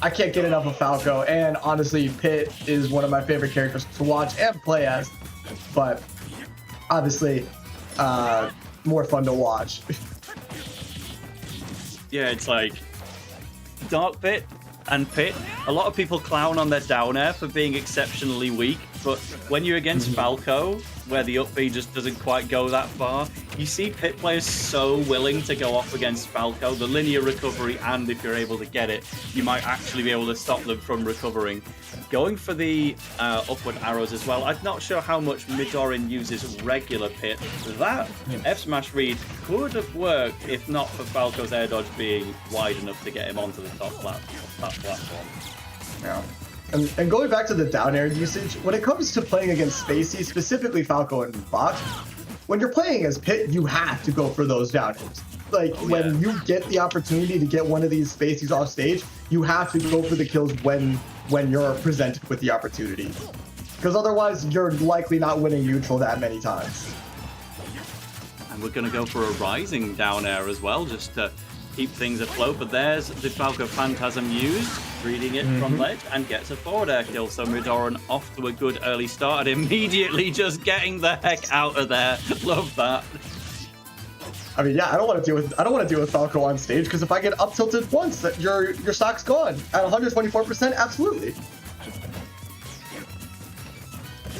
I can't get enough of Falco, and honestly, Pit is one of my favorite characters to watch and play as, but obviously, more fun to watch. Yeah, it's like Dark Pit and Pit. A lot of people clown on their down air for being exceptionally weak, but when you're against Falco, where the up B just doesn't quite go that far, you see Pit players so willing to go off against Falco, the linear recovery, and if you're able to get it, you might actually be able to stop them from recovering. Going for the upward arrows as well. I'm not sure how much Midorun uses regular Pit. That F smash read could have worked if not for Falco's air dodge being wide enough to get him onto the top platform. Yeah. And going back to the down air usage, when it comes to playing against Spacey, specifically Falco and Bot, when you're playing as Pit, you have to go for those down airs. Like, when you get the opportunity to get one of these Spaceys off stage, you have to go for the kills when you're presented with the opportunity. Because otherwise, you're likely not winning neutral that many times. And we're going to go for a rising down air as well, just to keep things afloat. But there's the Falco Phantasm used, reading it from ledge, and gets a forward air kill. So Midorun off to a good early start, and immediately just getting the heck out of there. Love that. I mean, yeah, I don't want to deal with Falco on stage, because if I get up tilted once, that your stock's gone at 124%. Absolutely.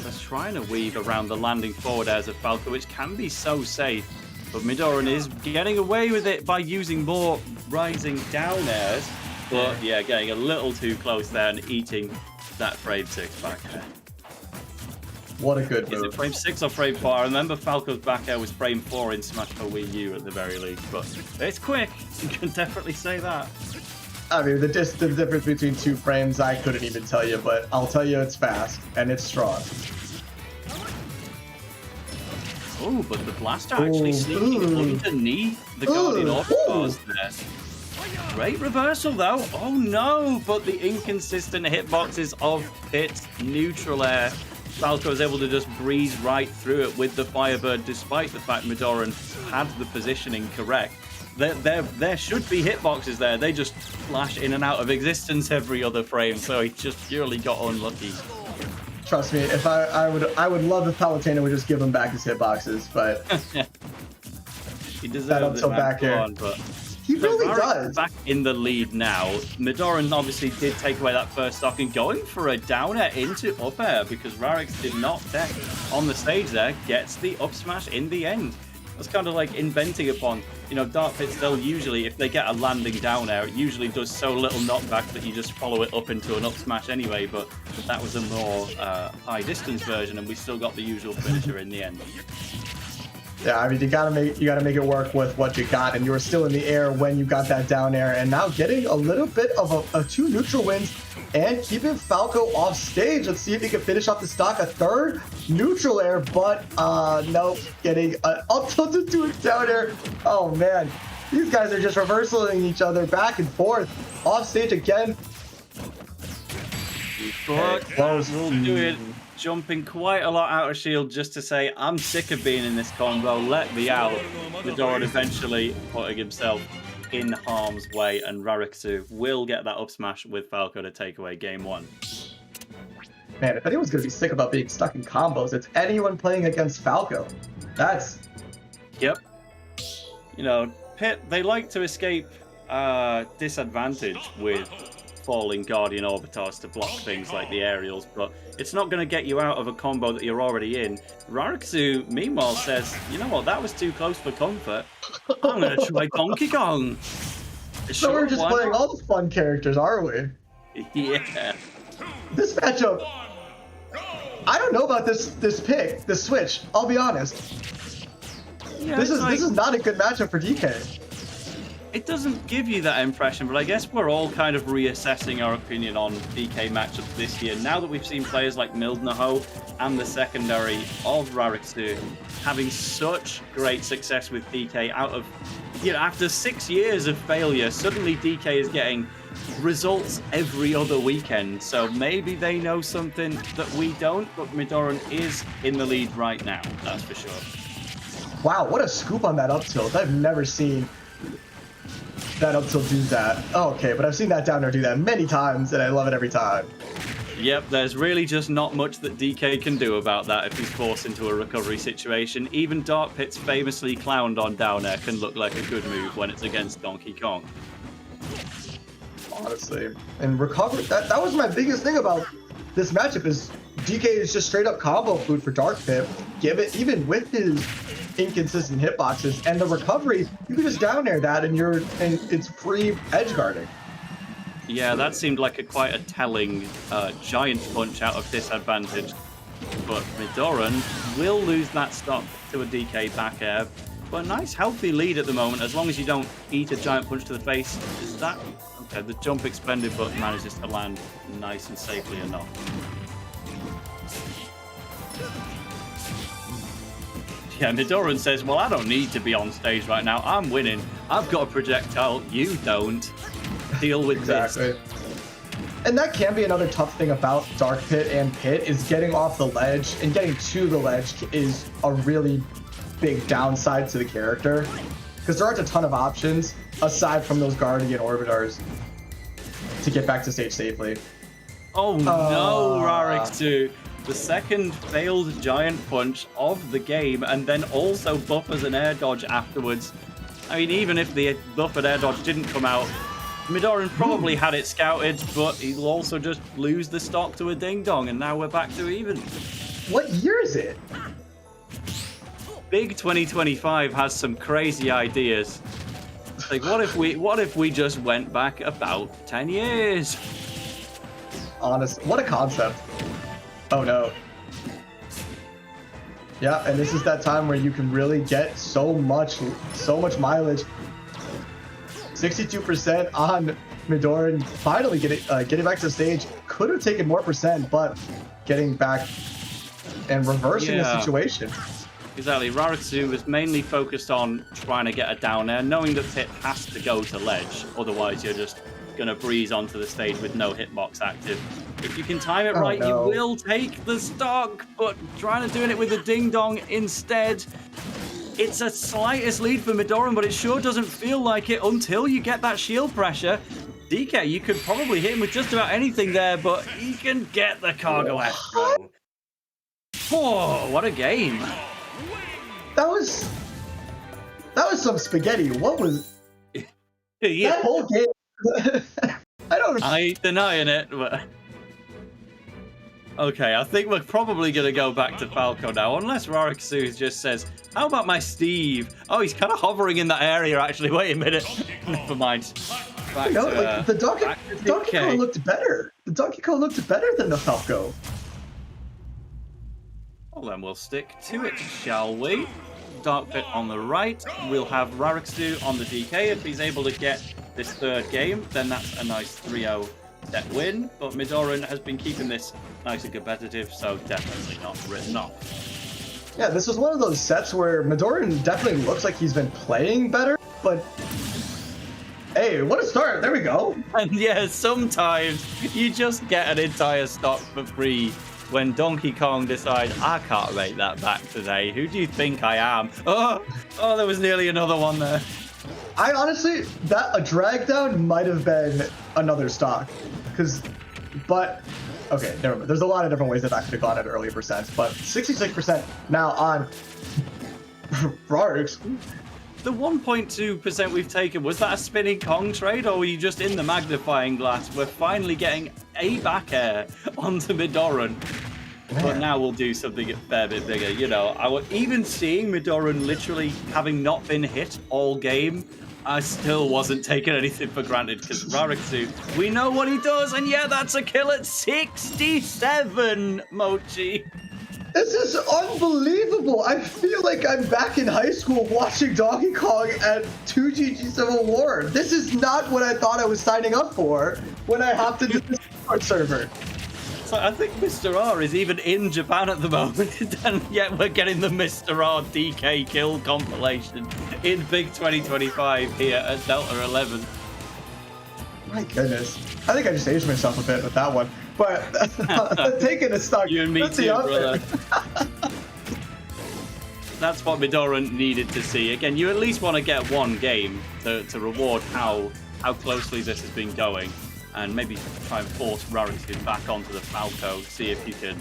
Just trying to weave around the landing forward airs of Falco, which can be so safe. But Midorun is getting away with it by using more rising down airs. But yeah, getting a little too close there and eating that frame 6 back air. What a good move. Is it frame 6 or frame 4? I remember Falco's back air was frame 4 in Smash for Wii U at the very least. But it's quick. You can definitely say that. I mean, the difference between 2 frames, I couldn't even tell you, but I'll tell you it's fast and it's strong. Oh, but the blaster actually sneaking underneath the Guardian Orb there. Great reversal though. Oh no, but the inconsistent hitboxes of Pit's neutral air. Falco is able to just breeze right through it with the Firebird, despite the fact Midorun had the positioning correct. There should be hitboxes there. They just flash in and out of existence every other frame, so he just purely got unlucky. Trust me, if I would love if Palutena would just give him back his hitboxes, but he deserves that up tilt back air. But he really does. Back in the lead now. Midorun obviously did take away that first stock and going for a down air into up air because Rarikkusu did not tech on the stage there. Gets the up smash in the end. That's kind of like inventing upon, you know, Dark Pits, they'll usually, if they get a landing down air, it usually does so little knockback that you just follow it up into an up smash anyway, but that was a more high distance version and we still got the usual finisher in the end. Yeah, I mean, you gotta make it work with what you got, and you were still in the air when you got that down air, and now getting a little bit of a 2 neutral wins and keeping Falco off stage. Let's see if he can finish off the stock. A 3rd neutral air, but no, getting an up tilted to a down air. Oh man, these guys are just reversaling each other back and forth. Off stage again. But we'll do it. Jumping quite a lot out of shield just to say, I'm sick of being in this combo, let me out. Midorun eventually putting himself in harm's way, and Rarikkusu will get that up smash with Falco to take away game 1. Man, if anyone's going to be sick about being stuck in combos, it's anyone playing against Falco. That's... Yep. You know, Pit, they like to escape disadvantage with falling Guardian Orbitars to block things like the aerials, but it's not going to get you out of a combo that you're already in. Rarikkusu, meanwhile, says, you know what, that was too close for comfort. I'm going to try Donkey Kong. So we're just playing all the fun characters, are we? Yeah. This matchup, I don't know about this switch, I'll be honest. Yeah, this is not a good matchup for DK. It doesn't give you that impression, but I guess we're all kind of reassessing our opinion on DK matchups this year. Now that we've seen players like Mildnaho and the secondary of Rarikkusu having such great success with DK out of, you know, after 6 years of failure, suddenly DK is getting results every other weekend. So maybe they know something that we don't, but Midorun is in the lead right now, that's for sure. Wow, what a scoop on that up tilt. I've never seen that up till do that. Oh, okay, but I've seen that down air do that many times, and I love it every time. Yep, there's really just not much that DK can do about that if he's forced into a recovery situation. Even Dark Pit's famously clowned on down air can look like a good move when it's against Donkey Kong. Honestly, and recovery, that was my biggest thing about this matchup is DK is just straight up combo food for Dark Pit. Give it, even with his inconsistent hitboxes and the recovery, you can just down air that and it's free edge guarding. Yeah, that seemed like quite a telling giant punch out of disadvantage. But Midorun will lose that stock to a DK back air. But a nice healthy lead at the moment, as long as you don't eat a giant punch to the face. Is that... Okay, the jump expended, but manages to land nice and safely enough. Yeah, Midorun says, well, I don't need to be on stage right now. I'm winning. I've got a projectile. You don't. Deal with this. And that can be another tough thing about Dark Pit and Pit is getting off the ledge, and getting to the ledge is a really big downside to the character because there aren't a ton of options aside from those Guardian Orbitars to get back to stage safely. Oh no, Rarikkusu. The second failed giant punch of the game, and then also buffers an air dodge afterwards. I mean, even if the buffered air dodge didn't come out, Midorun probably had it scouted, but he'll also just lose the stock to a ding dong, and now we're back to even. What year is it? Big 2025 has some crazy ideas. Like, what if we just went back about 10 years? Honest, what a concept. Oh no. Yeah, and this is that time where you can really get so much mileage. 62% on Midorun, finally getting back to the stage. Could have taken more percent, but getting back and reversing the situation. Exactly. Rarikkusu was mainly focused on trying to get a down air, knowing that Pit has to go to ledge, otherwise you're just going to breeze onto the stage with no hitbox active. If you can time it right, you will take the stock, but trying to do it with a ding-dong instead. It's a slightest lead for Midorun, but it sure doesn't feel like it until you get that shield pressure. DK, you could probably hit him with just about anything there, but he can get the cargo F-throw. Oh, what a game. That was some spaghetti. What was that whole game? I ain't denying it, but... Okay, I think we're probably going to go back to Falco now, unless Rarikkusu just says, how about my Steve? Oh, he's kind of hovering in that area, actually. Wait a minute. Never mind. The Donkey Kong looked better. The Donkey Kong looked better than the Falco. Well, then we'll stick to it, shall we? Dark Pit on the right. We'll have Rarikkusu on the DK. If he's able to get this third game, then that's a nice 3-0 set win. But Midorun has been keeping this nice and competitive, so definitely not written off. Yeah, this was one of those sets where Midorun definitely looks like he's been playing better, but hey, what a start. There we go. And yeah, sometimes you just get an entire stock for free when Donkey Kong decides, I can't make that back today. Who do you think I am? Oh, there was nearly another one there. I honestly, a drag down might have been another stock. But, okay, never mind. There's a lot of different ways that could have gone at earlier percents, but 66% now on Rarik's. The 1.2% we've taken, was that a spinning Kong trade, or were you just in the magnifying glass? We're finally getting a back air onto Midorun. Man. But now we'll do something a fair bit bigger. You know, even seeing Midorun literally having not been hit all game, I still wasn't taking anything for granted, because Rarikkusu, we know what he does, and yeah, that's a kill at 67, Mochi. This is unbelievable. I feel like I'm back in high school watching Donkey Kong at 2GG Civil War. This is not what I thought I was signing up for when I hopped into the Discord server. So I think Mr. R is even in Japan at the moment, and yet we're getting the Mr. R DK kill compilation in Big 2025 here at Delta 11. My goodness. I think I just aged myself a bit with that one. But taking a stock. You and me too, brother. That's what Midorun needed to see. Again, you at least want to get one game to reward how closely this has been going, and maybe try and force Rarikkusu back onto the Falco, see if you can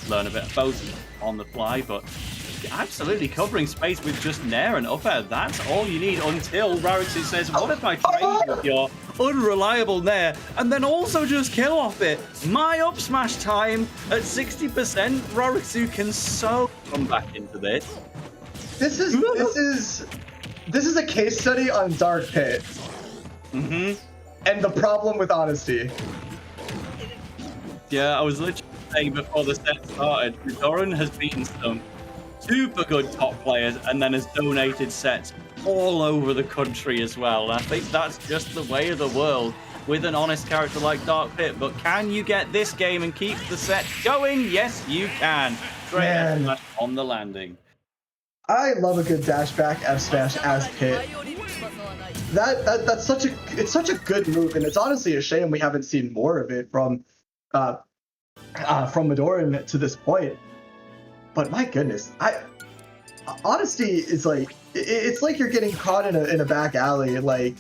learn a bit of both on the fly. But absolutely covering space with just Nair and up air. That's all you need until Rarikkusu says, what if I trade with your unreliable Nair and then also just kill off it? My up smash time at 60%. Rarikkusu can so come back into this. This is a case study on Dark Pit. And the problem with honesty. Yeah, I was literally saying before the set started, Midorun has beaten some super good top players and then has donated sets all over the country as well. And I think that's just the way of the world with an honest character like Dark Pit. But can you get this game and keep the set going? Yes, you can. Straight on the landing. I love a good dash back F smash as Pit. That's such a good move, and it's honestly a shame we haven't seen more of it from Midorun to this point. But my goodness, honesty is like, it's like you're getting caught in a back alley, like,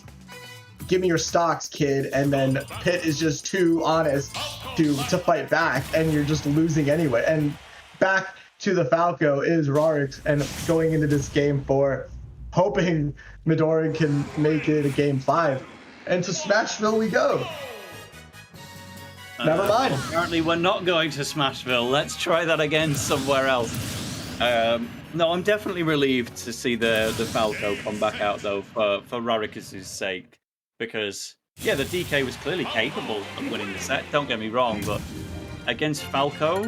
give me your stocks, kid, and then Pit is just too honest to fight back, and you're just losing anyway. And back to the Falco is Rarik, and going into this game 4, hoping Midorun can make it a game 5. And to Smashville we go. Never mind. Apparently we're not going to Smashville. Let's try that again somewhere else. No, I'm definitely relieved to see the Falco come back out, though, for Rarikkusu's sake. Because, yeah, the DK was clearly capable of winning the set, don't get me wrong, but against Falco,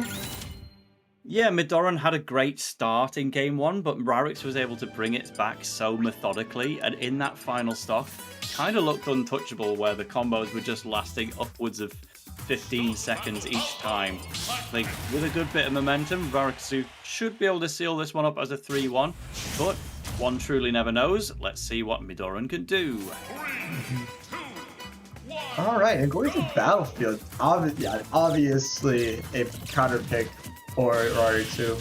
yeah, Midorun had a great start in game 1, but Rarikkusu was able to bring it back so methodically, and in that final stock, kind of looked untouchable, where the combos were just lasting upwards of 15 seconds each time. I think with a good bit of momentum, Rarikkusu should be able to seal this one up as a 3-1, but one truly never knows. Let's see what Midorun can do. All right, and going to Battlefield, obviously a counter pick for Rarikkusu.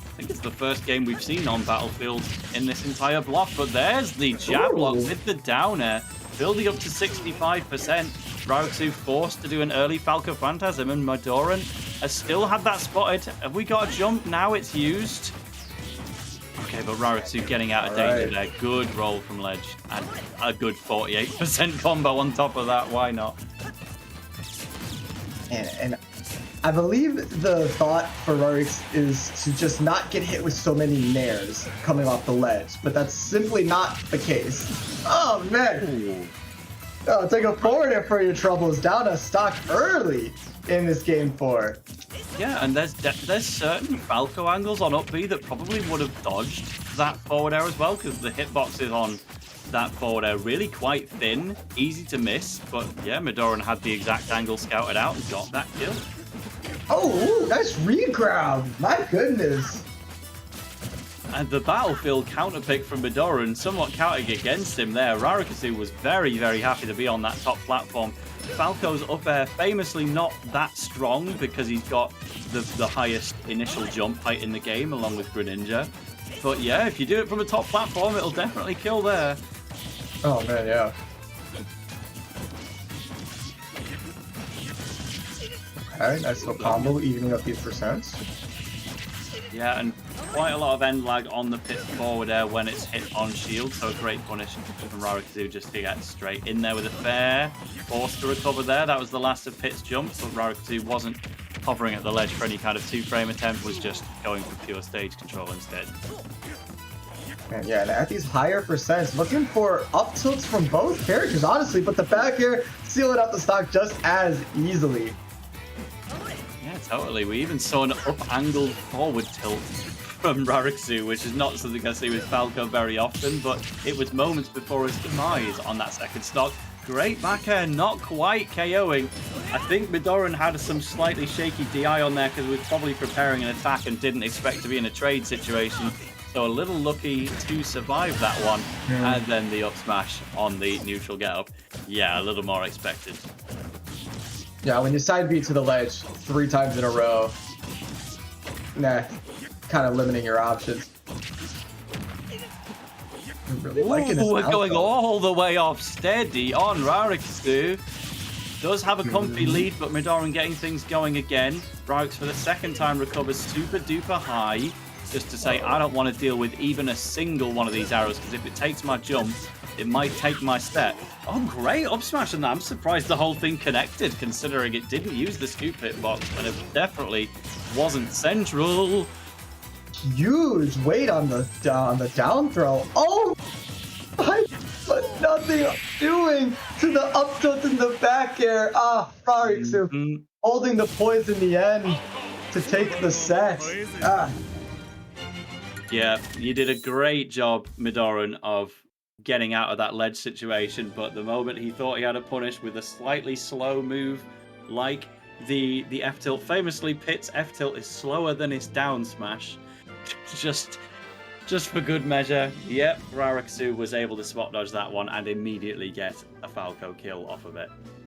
I think it's the first game we've seen on Battlefield in this entire block, but there's the jab block with the down air, building up to 65%. Rarikkusu forced to do an early Falco Phantasm, and Midorun has still had that spotted. Have we got a jump? Now it's used. Okay, but Rarikkusu getting out of danger there. Good roll from ledge, and a good 48% combo on top of that. Why not? And I believe the thought for Rarikkusu is to just not get hit with so many nairs coming off the ledge, but that's simply not the case. Oh, man. Oh, take a forwarder for your troubles. Down a stock early in this game 4. Yeah, and there's certain Falco angles on up B that probably would have dodged that forward air as well, because the hitboxes on that forward air really quite thin, easy to miss. But yeah, Midorun had the exact angle scouted out and got that kill. Oh, nice regrab. My goodness. And the Battlefield counter pick from Midorun, somewhat counting against him there. Rarikkusu was very, very happy to be on that top platform. Falco's up air famously not that strong because he's got the highest initial jump height in the game along with Greninja. But yeah, if you do it from a top platform, it'll definitely kill there. Oh man, yeah. Okay, nice little combo, evening up these percents. Yeah, and quite a lot of end lag on the Pit forward air when it's hit on shield, so a great punish from Rarikkusu just to get straight in there with a fair. Forced to recover there. That was the last of Pit's jumps, but Rarikkusu wasn't hovering at the ledge for any kind of 2-frame attempt, was just going for pure stage control instead. And yeah, and at these higher percents, looking for up tilts from both characters, honestly, but the back air sealing out the stock just as easily. Yeah, totally. We even saw an up-angled forward tilt from Rarikkusu, which is not something I see with Falco very often, but it was moments before his demise on that second stock. Great back air, not quite KOing. I think Midorun had some slightly shaky DI on there because he was probably preparing an attack and didn't expect to be in a trade situation. So a little lucky to survive that one. And then the up smash on the neutral get up. Yeah, a little more expected. Yeah, when you side beat to the ledge 3 times in a row, nah, kind of limiting your options. I'm really liking this we're going outcome. all the way off steady on Rarikkusu. Does have a comfy lead, but Midorun getting things going again. Rarikkusu for the second time recovers super duper high. Just to say, I don't want to deal with even a single one of these arrows, because if it takes my jump, it might take my step. Oh, great up smash on that. I'm surprised the whole thing connected, considering it didn't use the scoop hitbox, but it definitely wasn't central. Huge weight on the down throw. Oh my, but nothing doing to the up tilt in the back air. Ah, Rarikkusu holding the poise in the end to take the set. Ah. Yeah, you did a great job, Midorun, of getting out of that ledge situation, but the moment he thought he had a punish with a slightly slow move like the F-tilt, famously Pit's F-tilt is slower than his down smash. Just for good measure, yep, Rarikkusu was able to spot dodge that one and immediately get a Falco kill off of it.